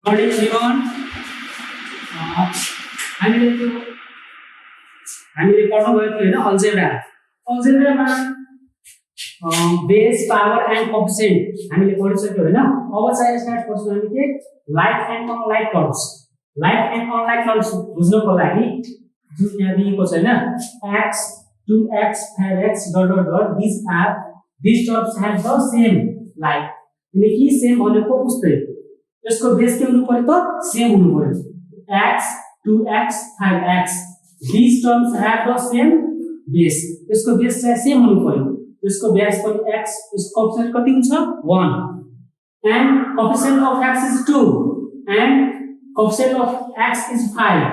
जीवन हामीले पढ्नु गएको थियो हैन अल्जेब्रामा बेस पावर एन्ड कोएफिसिएन्ट हामीले पढिसक्यो हैन। अब चाहिँ स्टार्ट गर्छौं हामी के लाइक एन्ड अनलाइक टर्म्स बुझ्नको लागि जुन यहाँ दिएको छ हैन x 2x 5x dot dot dot these terms have the same like यानी कि सेम भनेको उस्तै यसको बेस के हुनु पर्यो त सेम हुनु पर्यो x 2x 5x these terms have the same base यसको बेस चाहिँ सेम हुनु पर्यो यसको बेस पनि x यसको कोएफिसिएन्ट कति हुन्छ 1 and coefficient of x is 2 and coefficient of x is 5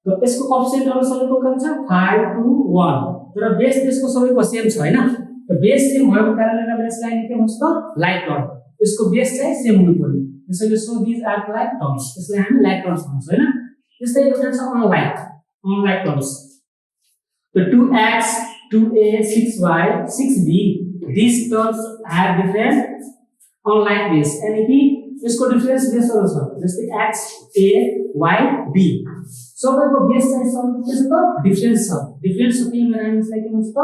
तो यसको कोएफिसिएन्ट सबैको के हुन्छ 5 2 1 तर बेस त्यसको सबैको सेम छ हैन तो बेस सेम भएको कारणले गर्दा यसलाई के भन्छ त लाइक टर्म यसको बेस चाहिँ सेम हुनु पर्यो त्यसैले so this are like terms यसलाई हामी लाइक टर्म्स भन्छौं हैन। त्यस्तै एउटा छ अनलाइक टर्म्स तो 2x 2a 6y 6b these terms have different unlike base यानी कि यसको डिफरेंस बेसहरु छ जस्तै x a y b सबैको बेस चाहिँ सबै के छ त डिफरेंस छ त्यही भएर हामी यसलाई के भन्छ त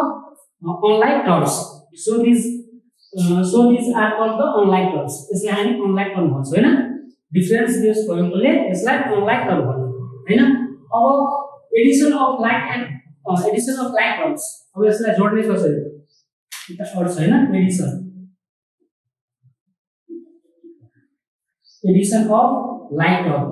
unlike terms so these are called the unlike terms यसलाई हामी unlike term भन्छौं हैन डिफरेंस बेस भएकोले यसलाई unlike term भन्छौं हैन। अब एडिसन अफ लाइक टर्म्स अब यसलाई जोड्ने कसरी एउटा अर्थ छ हैन Edison of like term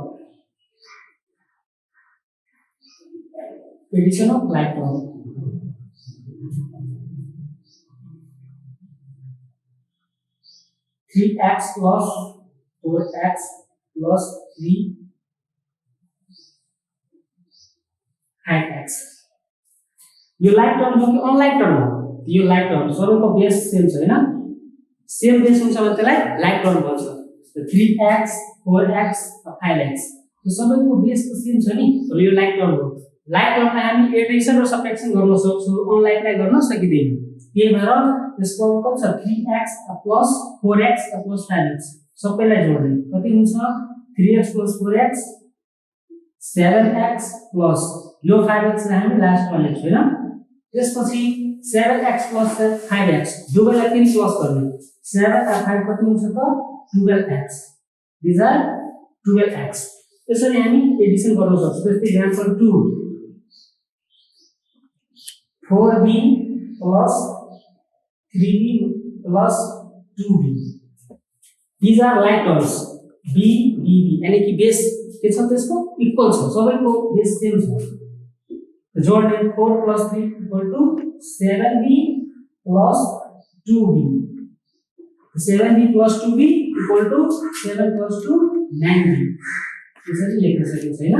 3x plus 4x plus 3 5x यो लाइक टर्म हो कि अनलाइक टर्म हो यो लाइक टर्म सबैको बेस सेम छ हैन सेम बेस हुन्छ भने त्यसलाई लाइक टर्म भन्छ 3x 4x 5x तो सबैको बेस त सेम छ नि तर यो लाइक टर्म हो लाइक टर्मलाई हामी एडिसन र सबट्र्याक्सन गर्न सक्छौं अनलाइकलाई गर्न सकिदैन त्यही भएर यसको कति छ 3x plus 4x plus 5x सबैलाई जोड्ने कति हुन्छ 3x plus 4x 7x plus यो 5x लाई हामी लास्टमा लेख्छौं हैन त्यसपछि 7x plus 5x दुवैलाई फेरि प्लस गर्ने 7 र 5 कति हुन्छ त 12x these are 12x त्यसरी हामी एडिसन गर्न सक्छौं। जस्तै example 2 4b plus 3b plus 2b these are like terms b b यानी कि बेस के छ त्यसको इक्वल छ सबैको बेस सेम छ जोड्ने 4 plus 3 equal to 7b plus 2b 7b plus 2b equal to 7 plus 2 9b यसरी लेख्न सकिन्छ हैन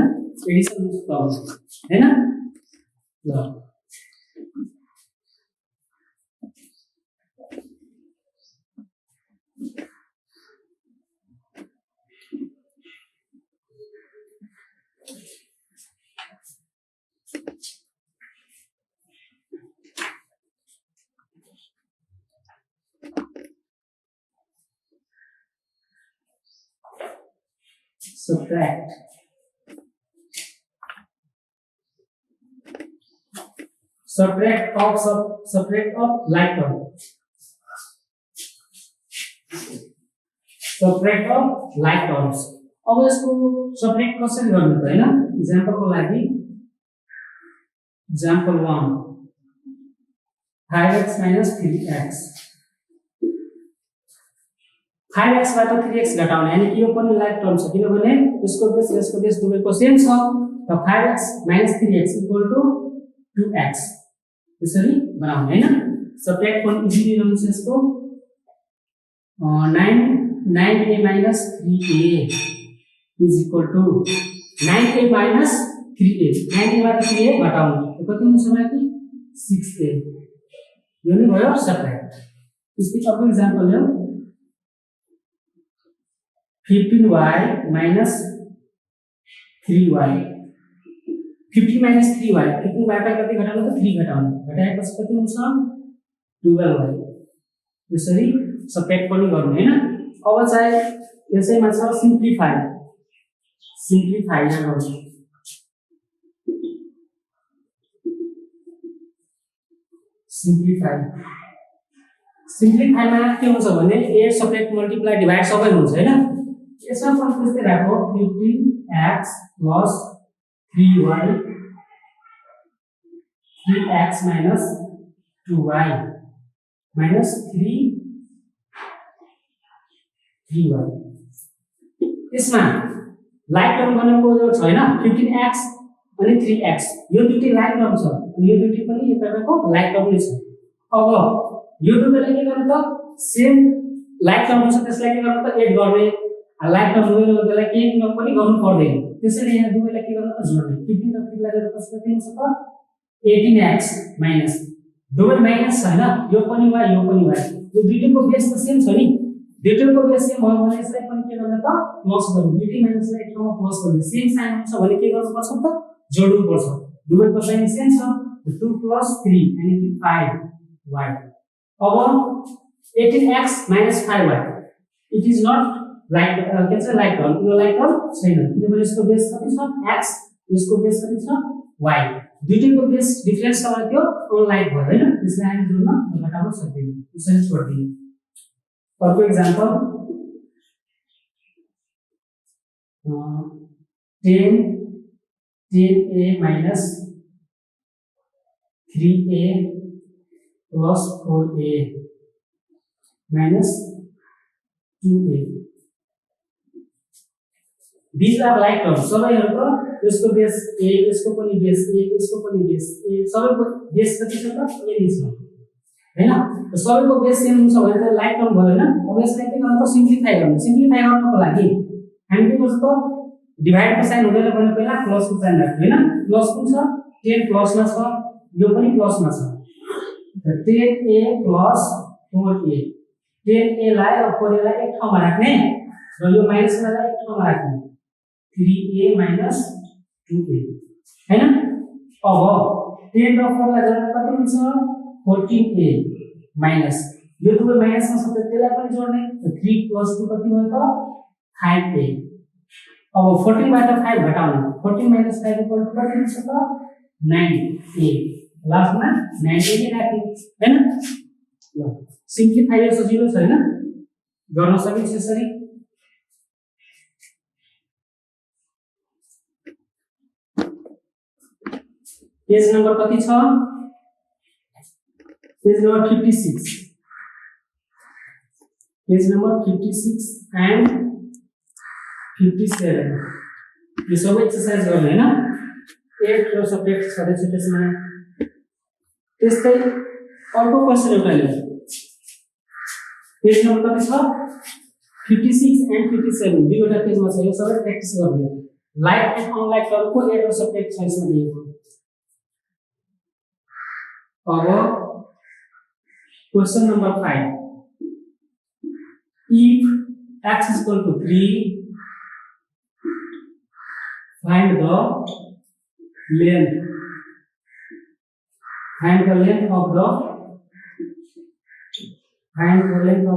एडिसन टर्म हैन ल subtract of like term subtract of like terms अब यसको सबट्र्याक्ट कसरी गर्ने त हैन एक्जाम्पलको लागि एक्जाम्पल 1 5x - 3x 5x बाट 3x घटाउने यानी कि यो पनि लाइक टर्म छ किनभने यसको बेस दुवैको सेम छ त 5x - 3x = 2x यसरी बनाउने हैन सबट्र्याक्ट पनि इजिली हुन्छ यसको 9a - 3a is equal to 9a minus 3a 9a बाट 3a घटाउने कति हुन्छ माथि 6a यो नै भयो सबट्र्याक्ट। त्यसपछि अर्को एक्जाम्पल लियौ 15y minus 3y 50 minus 3y 15 बाट कति घटाउनु त 3 घटाउनु घटाएपछि कति हुन्छ 12y यसरी सबट्र्याक्ट पनि गर्नु हैन। अब चाहिँ यसैमा छ सिम्प्लिफाई सिम्प्लिफाई गर्नु सिम्प्लिफाईमा के हुन्छ भने एड सब्ट्र्याक्ट मल्टिप्लाई डिभाइड सबै हुन्छ हैन यसमा पनि त्यस्तै राखो 15x plus 3y 3x minus 2y minus 3y यसमा लाइक टर्म बनेको यो छैन 15x अनि 3x यो दुईटै लाइक टर्म छ अनि यो दुईटै पनि एकअर्काको लाइक टर्म नै छ अब यो दुईटैलाई के गर्नु त सेम लाइक टर्म छ त्यसलाई के गर्नु त एड गर्ने लाइक टर्म दुईले त्यसलाई के पनि गर्नु पर्दैन त्यसैले यहाँ दुईलाई के गर्नु त जोड्ने 15 र 3 लाई जोडेर कसरी हुन्छ त 18x माइनस दुवै माइनस छ हैन यो पनि y यो पनि y यो दुईटैको बेस त सेम छ नि दुईटैको बेस सेम भयो भने यसलाई पनि के गर्नु त प्लस गर्नु दुईटै माइनसलाई एक ठाउँमा प्लस गर्नु सेम साइन हुन्छ भने के गर्नु पर्छ त जोड्नु पर्छ दुवैको साइन सेम छ 2 plus 3 यानी कि 5y अब 18x minus 5y it is not like के छ लाइक टर्म यो लाइक टर्म छैन किनभने यसको बेस कति छ x यसको बेस कति छ y दुईटैको बेस डिफरेन्स छ भने त्यो अनलाइक भयो हैन त्यसलाई हामी जोड्न घटाउन सक्दैनौँ यसरी छोड्दियौ अर्को example 10a minus 3a plus 4a minus 2a these are like terms सबैहरुको यसको बेस a यसको पनि बेस a यसको पनि बेस a सबैको बेस कति छ त a नै छ हैन त सबैको बेस सेम हुन्छ भने त लाइक टर्म भयो हैन अब यसलाई के गर्नु त सिम्प्लिफाई गर्नको लागि हामी के गर्छौं त डिभाइड को साइन हुँदैन भने पहिला प्लस को साइन राख्नु हैन प्लस कुन छ 10 प्लस मा छ यो पनि प्लस मा छ 10a plus 4a 10a लाई र 4a लाई एक ठाउँमा राख्ने र यो माइनस लाई एक ठाउँमा राख्ने 3a minus 2a हैन अब 10 र 4 लाई जोड्दा कति हुन्छ 14a माइनस यो दुवै माइनस मा छ त्यसलाई पनि जोड्ने 3 plus 2 कति भयो त 5a अब 14 बाट 5 घटाउनु 14 minus 5 equal to कति हुन्छ त 9a लास्टमा 9a नै राख्ने हैन ल सिम्प्लिफाई यो सजिलो छ हैन गर्न सकिन्छ यसरी पेज नम्बर कति छ page number 56 page number 56 and 57 यो सबै एक्सरसाइज गर्ने हैन 8 र सब्जेक्ट छँदै छ त्यसमा त्यस्तै अर्को क्वेशन एउटा लियौ पेज नम्बर कति छ 56 एन्ड 57 दुईवटा पेजमा छ यो सबै प्र्याक्टिस गर्ने लाइक एन्ड अनलाइक टर्मको एड र सब्जेक्ट छ यसमा दिएको अब question number 5 if x is equal to 3 find the length of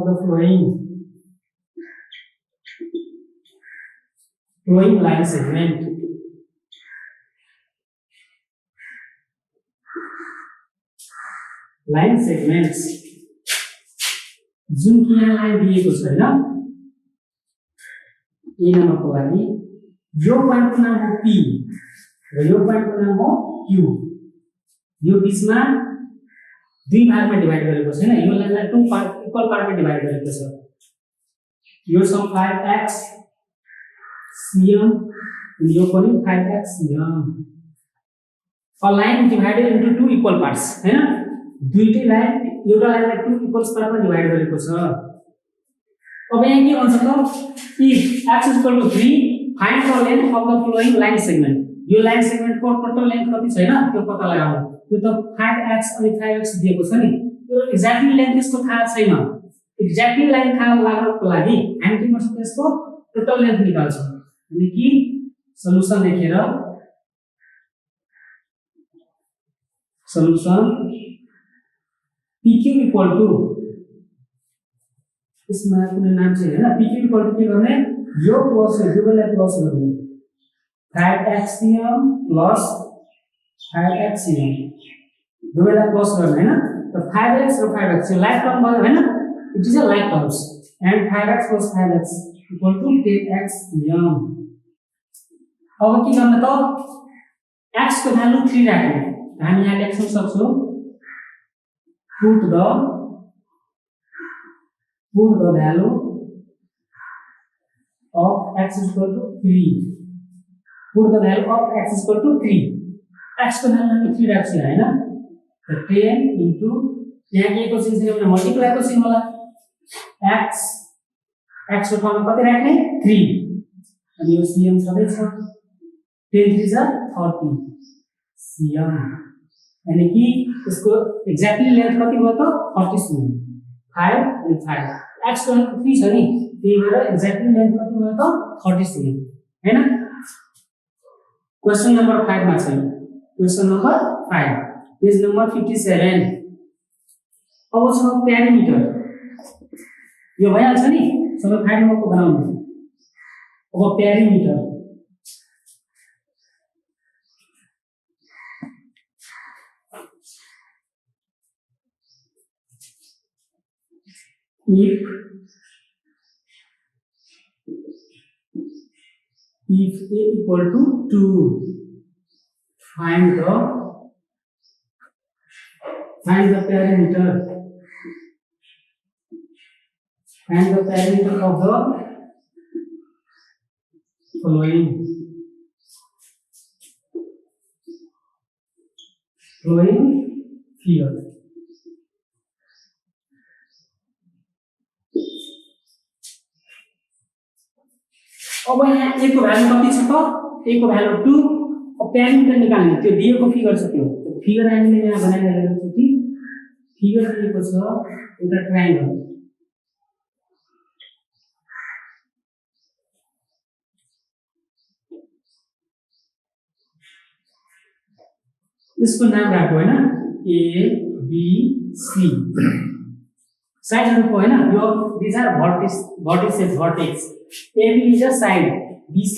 the flowing line segment line segments जुन कि यहाँ लाइन दिएको छ हैन ए नम्बरको लागि यो पोइन्टको नाम हो p र यो पोइन्टको नाम हो q यो बीचमा दुई भागमा डिवाइड गरेको छ हैन यो लाइनलाई टु पार्ट इक्वल पार्टमा डिवाइड गरेको छ यो सम 5x cm अनि यो पनि 5x cm a line divided into two equal parts हैन दुईटै लाइन एउटा लाइनलाई टु इक्वल्स पार्टमा डिवाइड गरेको छ अब यहाँ के भन्छ त if x is equal to 3 find the length of the flowing line segment यो लाइन सेगमेन्टको टोटल लेन्थ कति छ हैन त्यो पत्ता लगाउनु यो त 5x अनि 5x दिएको छ नि यो एक्ज्याक्टली लेन्थ यसको थाहा छैन एक्ज्याक्टली लाइन थाहा लाग्नको लागि हामी के गर्छौं त्यसको टोटल लेन्थ निकाल्छौं अनि कि सल्युसन लेखेर सल्युसन PQ equal to इसमा कुनै नाम चाहिँ हैन PQ equal to के गर्ने यो प्लस यो दुवैलाई प्लस गर्ने 5xcm plus 5xcm दुवैलाई प्लस गर्ने हैन त 5x र 5x यो लाइक टर्म भयो हैन it is a like terms and 5x plus 5x equal to 10xcm अब के गर्ने त x को भ्यालु 3 राख्ने हामी यहाँ लेख्न सक्छौं put the value of x is equal to 3 put the value of x is equal to 3 x को भ्यालु हामी 3 राख्छौं हैन त 10 into यहाँ के को चिन्ह छैन मल्टिप्लाई को चिन्ह होला x x को ठाउँमा कति राख्ने 3 अनि यो cm सधैं छ 10 3 जा 30 cm यानी कि इसको एक्ज्याक्टली लेन्थ कति भयो त 30 cm 5 अनि 5 x को 3 छ नि त्यही भएर एक्ज्याक्टली लेन्थ कति भयो त 30 cm हैन क्वेशन नम्बर 5 मा छ क्वेशन नम्बर 5 पेज नम्बर 57 अब छ पेरिमिटर यो भइहाल्छ नि सबै 5 नम्बरको बनाउनु अब perimeter if a equal to 2 find the perimeter of the following figure अब यहाँ a को भ्यालु कति छ त a को भ्यालु 2 अब पेरिमिटर निकाल्ने त्यो दिएको फिगर छ त्यो फिगर हामीले यहाँ बनाइरहेको छु कि फिगर दिएको छ एउटा ट्रायंगल इसको नाम राख्नु हैन a b c साइडहरुको हैन यो this are vertex AB is a side BC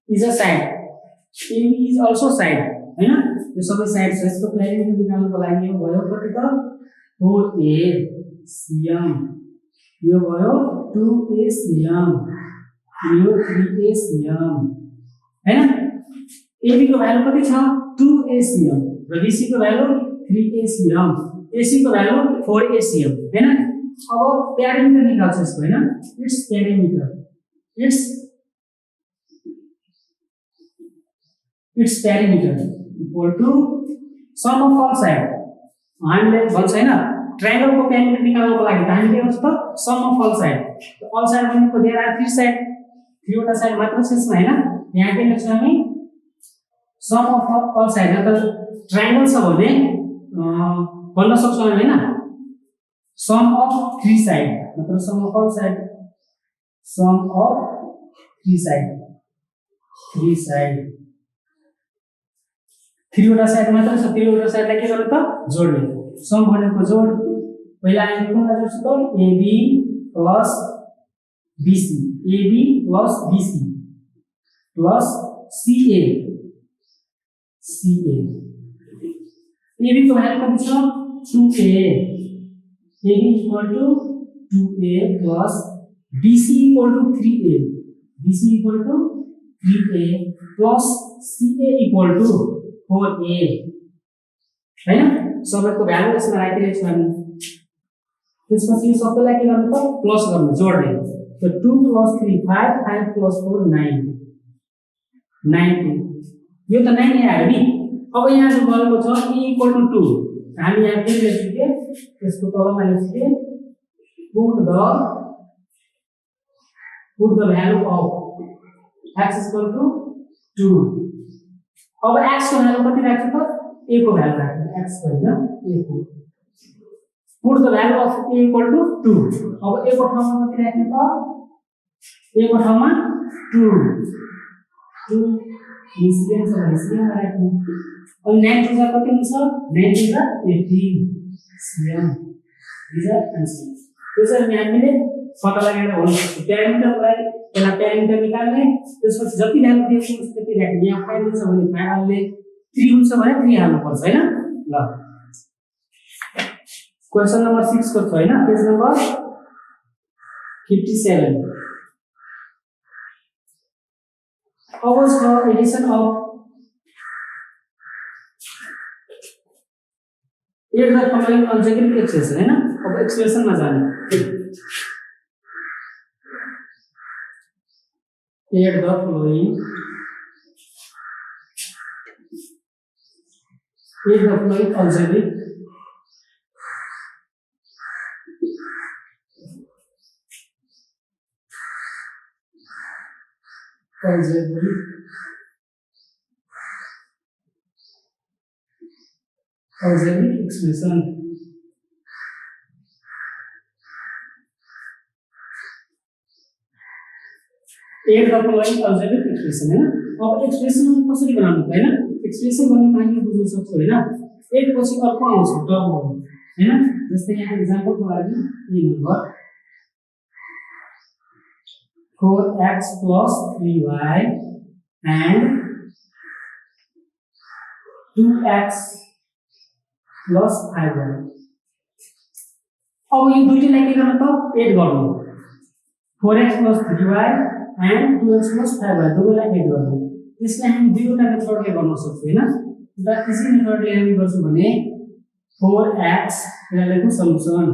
is a side AB is also side हैन यो सबै साइड छ यसको पेरिमिटर निकाल्नको लागि यो भयो कति त 4a cm यो भयो 2a cm यो 3a cm हैन AB को भ्यालु कति छ 2a cm र BC को भ्यालु 3a cm AC को भ्यालु 4a cm हैन अब पेरिमिटर निकाल्छ यसको हैन it's perimeter equal to sum of all side हामीले भन्छ हैन ट्रायंगल को पेरिमिटर निकाल्नको लागि त हामीले के गर्छ त सम अफ अल साइड भनेको देयर आर 3 साइड 3 वटा साइड मात्र छ यसमा हैन यहाँ के लेख्छौं हामी सम अफ अल साइड त ट्रायंगल छ भने भन्न सक्छौं हामी हैन sum of 3 side मतलब sum of all side sum of 3 side 3 वटा साइड मात्र छ 3 वटा साइडलाई के गर्नु त जोड्ने सम भनेको जोड पहिला हामी कुनलाई जोड्छौं त AB plus BC AB plus BC plus CA AB को भ्यालु कति छ 2A AB equal to 2A plus BC equal to 3A plus CA equal to 4A हैन सबैको भ्यालु यसमा राखिरहेको छु हामी त्यसपछि यो सबैलाई के गर्नु त प्लस गर्नु जोड्ने त 2 plus 3 5 5 plus 4 9 यो त 9 आयो नि अब यहाँ जो गरेको छ A equal to 2 हामी यहाँ के लेख्छौं के यसको तलमा लेख्छौं put the value of x is equal to 2 अब x को भ्यालु कति राख्छ त a को भ्यालु राख्ने x को हैन a को put the value of a equal to 2 अब a को ठाउँमा कति राख्ने त a को ठाउँमा 2 निस्किन्छ मा राख्ने अनि 9 टु जा कति हुन्छ 9 टु जा 18 cm these are answers त्यसैले हामीले पत्ता लगाएर भन्नु सक्छु प्यारामिटरलाई यसलाई प्यारामिटर निकाल्ने त्यसपछि जति भ्यालु दिएको हुन्छ त्यति राख्ने यहाँ 5 हुन्छ भने 5 हाल्ने 3 हुन्छ भने 3 हाल्नु पर्छ हैन ल क्वेशन नम्बर 6 को छ हैन page number 57 always for addition of add the following algebraic expression है ना अब एक्सप्रेशन में जाने add the following algebraic expression add the following algebraic expression है ना अब एक्सप्रेसन कसरी बनाउनु हैन एक्सप्रेसन गर्ने मान्छे बुझ्न सक्छ हैन एक पछि अर्को आउँछ टर्म हैन जस्तै यहाँ एक्जाम्पलको लागि यो number 4x plus 3y and 2x plus 5y अब यो दुईटैलाई के गर्नु त एड गर्नु 4x plus 3y and 2x plus 5y दुवैलाई एड गर्नु यसलाई हामी दुईवटा मेथडले गर्न सक्छौं हैन एउटा इजी मेथडले हामी गर्छौं भने 4x यसलाई solution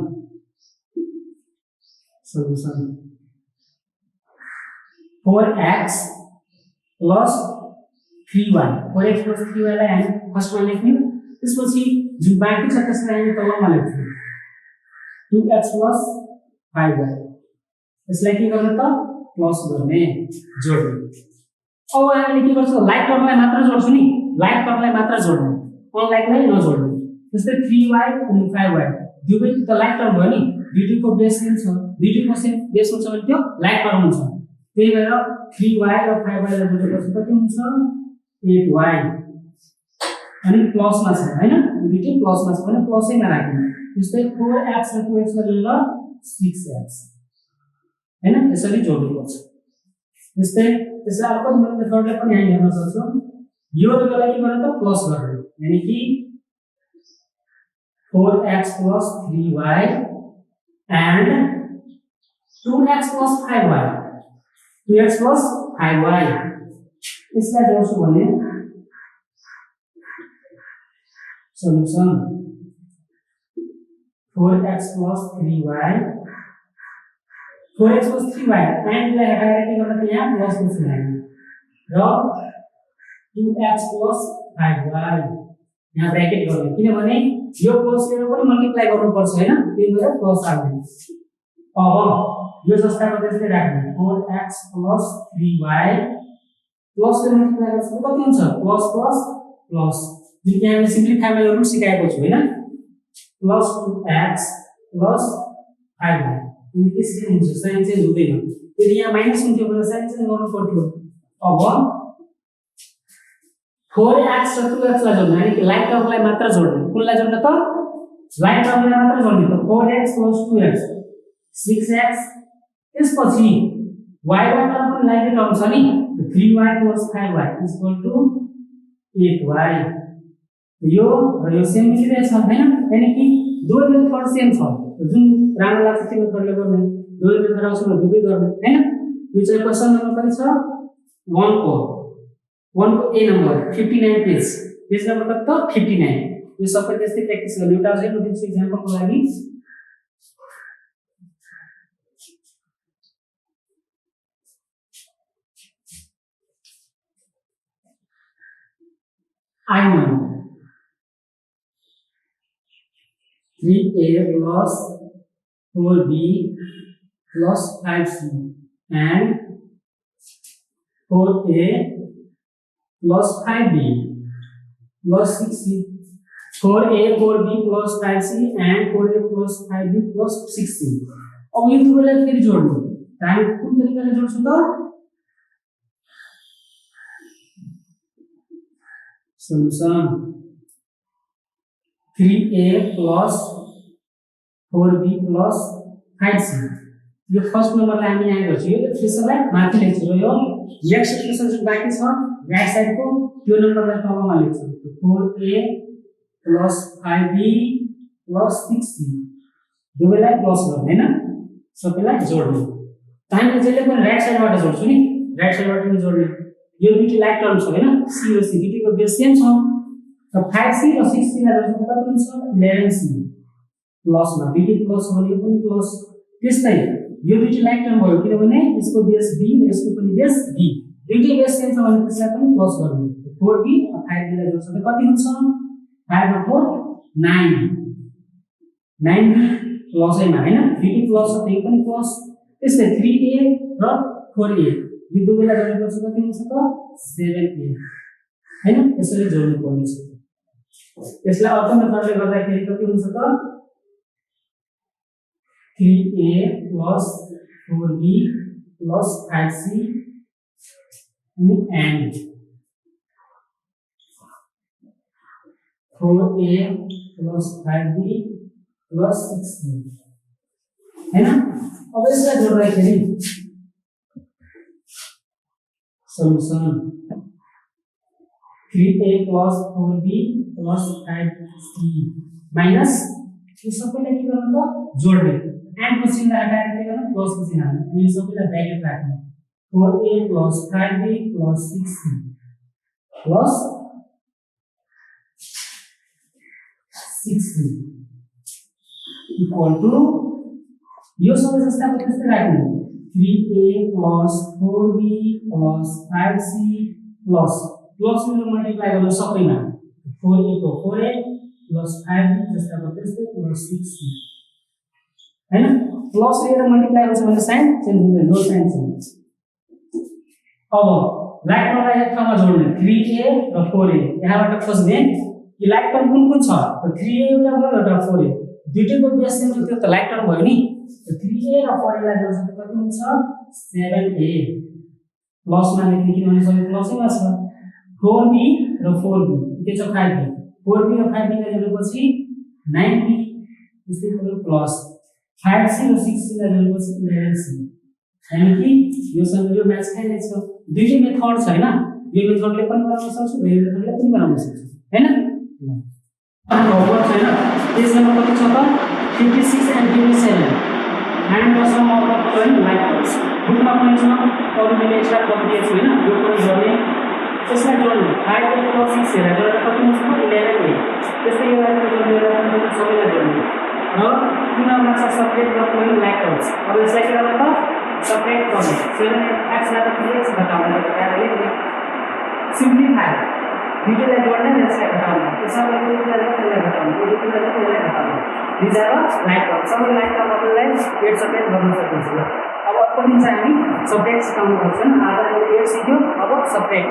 4x plus 3y 4x plus 3y लाई हामी फर्स्टमा लेख्ने त्यसपछि जुन बाँकी छ त्यसलाई हामी तलमा लेख्छौं 2x plus 5y यसलाई के गर्ने त प्लस गर्ने जोड्ने अब हामीले के गर्छौं लाइक टर्मलाई मात्र जोड्छौं नि लाइक टर्मलाई मात्र जोड्ने अनलाइकलाई नजोड्ने जस्तै 3y अनि 5y दुवै त लाइक टर्म भयो नि दुईटैको बेस सेम छ दुईटैको सेम बेस हुन्छ भने त्यो लाइक टर्म हुन्छ त्यही भएर 3y र 5y लाई जोडेपछि कति हुन्छ 8y अनि प्लसमा छ हैन दुईटै प्लसमा छ भने प्लसैमा राख्ने जस्तै 4x र 2x गरेर 6x हैन यसरी जोड्नु पर्छ जस्तै त्यसलाई अर्को मेथडले पनि हामी हेर्न सक्छौं यो र यसलाई के गर्ने त प्लस गर्ने यानी कि 4x plus 3y and 2x plus 5y 2x plus 5y इसलाई जोड्छु भने solution 4x plus 3y 4x plus 3y and लाई हटाएर के गर्न त यहाँ प्लस लेख्ने र 2x plus 5y यहाँ ब्रैकेट गर्ने किनभने यो प्लस लिएर पनि मल्टिप्लाई गर्नु पर्छ हैन त्यही भएर प्लस हाल्ने अब यो जस्ताको त्यस्तै राख्ने 4x plus 3y प्लस ले मल्टिप्लाई गर्छ कति हुन्छ प्लस प्लस प्लस जुन कि हामीले सिम्प्लिफाईमा यो रुट सिकाएको छु हैन प्लस 2x प्लस 5y अनि यसरी हुन्छ साइन चेन्ज हुँदैन यदि यहाँ माइनस हुन्थ्यो भने साइन चेन्ज गर्नु पर्थ्यो अब 4x र 2x लाई जोड्नु यानी कि लाइक टर्मलाई मात्र जोड्नु कुनलाई जोड्नु त लाइक टर्मलाई मात्र जोड्नु त 4x 2x 6x त्यसपछि y बाट पनि लाइक टर्म छ नि 3y 5y 8y यो र यो सेम मिलिरहेछ हैन यानी कि दुवै मेथड सेम छ जुन राम्रो लाग्छ त्यो मेथडले गर्ने दुवै मेथड आउँछ भने दुवै गर्ने हैन यो चाहिँ क्वेशन नम्बर कति छ 1 को ए नम्बर 59 पेज नम्बर कति त 59 यो सबै त्यस्तै प्र्याक्टिस गर्नु एउटा अझै म दिन्छु एक्जाम्पलको लागि I know 3a plus 4b plus 5c and 4a plus 5b plus 6c 4a 4b plus 5c and 4a plus 5b plus 6c अब यो दुवैलाई फेरि जोड्नु त हामी कुन तरिकाले जोड्छौं त solution 3a plus 4b plus 5c यो फर्स्ट नम्बरलाई हामी यहाँ गर्छौँ, यो एक्सप्रेसनलाई माथि लेख्छौँ र यो नेक्स्ट एक्सप्रेसन जुन बाँकी छ राइट साइडको त्यो नम्बरलाई तलमा लेख्छौँ। 4a + 5b + 6c दुवैलाई प्लस गर्ने हैन, सबैलाई जोड्ने। त हामीले जहिले पनि राइट साइडबाट जोड्छौँ नि, राइट साइडबाट पनि जोड्ने। यो दुईटी लाइक टर्म छ हैन, c र c दुईटीको बेस सेम छ। त 5c र 6c लाई जोड्दा कति हुन्छ 11c प्लसमा दुईटी प्लस भने यो पनि प्लस। त्यस्तै यो दुईटी लाइक टर्म भयो किनभने यसको बेस b र यसको पनि बेस b, दुईटी बेस सेम छ भने त्यसलाई पनि प्लस गर्ने। 4b र 5b लाई जोड्दा कति हुन्छ 5 र 4 9, 9b प्लसैमा हैन, दुईटी प्लस छ त्यही पनि प्लस। त्यस्तै 3a र 4a यो दुवैलाई जोडेपछि कति हुन्छ त 7a हैन, यसरी जोड्नु पर्ने छ। यसलाई अर्को मेथडले गर्दाखेरि कति हुन्छ त 3a + 4b + 5c and 4a + 5b + 6c हैन। अब यसलाई जोड्दाखेरि solution 3a + 4b + 5c minus यो सबैलाई के गर्नु त जोड्ने। एन्ड को चिन्ह हटाएर के गर्नु प्लस को चिन्ह हाल्नु अनि यो सबैलाई ब्र्याकेट राख्नु। 4a + 5b + 6c + 6c equal to यो सबै जस्ताको त्यस्तै राख्नु 3a + 4b + 5c प्लस मेरो मल्टिप्लाई गर्नु सबैमा 4a को 4a + 5b जस्ताको त्यस्तै + 6c हैन। प्लस लिएर मल्टिप्लाई हुन्छ भने साइन चेन्ज हुँदैन, नो साइन चेन्ज। अब लाइक टर्मलाई एक ठाउँमा जोड्ने 3a र 4a यहाँबाट खोज्ने कि लाइक टर्म कुन छ त 3a एउटा भयो एउटा 4a दुईटैको बेस सेम छ त्यो त लाइक टर्म भयो नि। 3a र 4a लाई जोड्दा कति हुन्छ 7a प्लसमा लेख्ने किनभने सबै प्लसैमा छ। 4b र 4b के छ 5b 4b र 5b लाई जोडेपछि 9b त्यसै गरी प्लस 5c र 6c लाई जोडेपछि 11c यानी कि यो सँग यो म्याच खाइने छ। दुईटै मेथड छ हैन, यो मेथडले पनि बनाउन सक्छु र यो मेथडले पनि बनाउन सक्छु हैन। होमवर्क छैन पेज नम्बर कति छ त 56 and 57 and the sum of the following like this बुकमा पनि छ अरु मैले एक्स्ट्रा कपी दिएको छु हैन, यो पनि गर्ने। त्यसलाई जोड्नु 5a + 6a लाई जोड्दा कति हुन्छ 11a। त्यस्तै यो लाइनलाई जोडेर सबैलाई जोड्नु र कुनामा छ सपरेट र फोलोइङ लाइक टर्म्स। अब यसलाई के गर्नु त सपरेट गर्नु 7x लाई त 3x घटाउनु पर्यो सिम्प्लिफाई दुईटैलाई जोड्ने र यसलाई घटाउनु यसमा दुईटैलाई घटाउनु दुईटैलाई घटाउनु दिज आर लाइक टर्म्स। सबै लाइक टर्महरूलाई 8 सपरेट गर्न सकिन्छ। अब पनि चाहिँ हामी सपरेट सिकाउनु पर्छ। आधा 8 सिक्यो अब सपरेट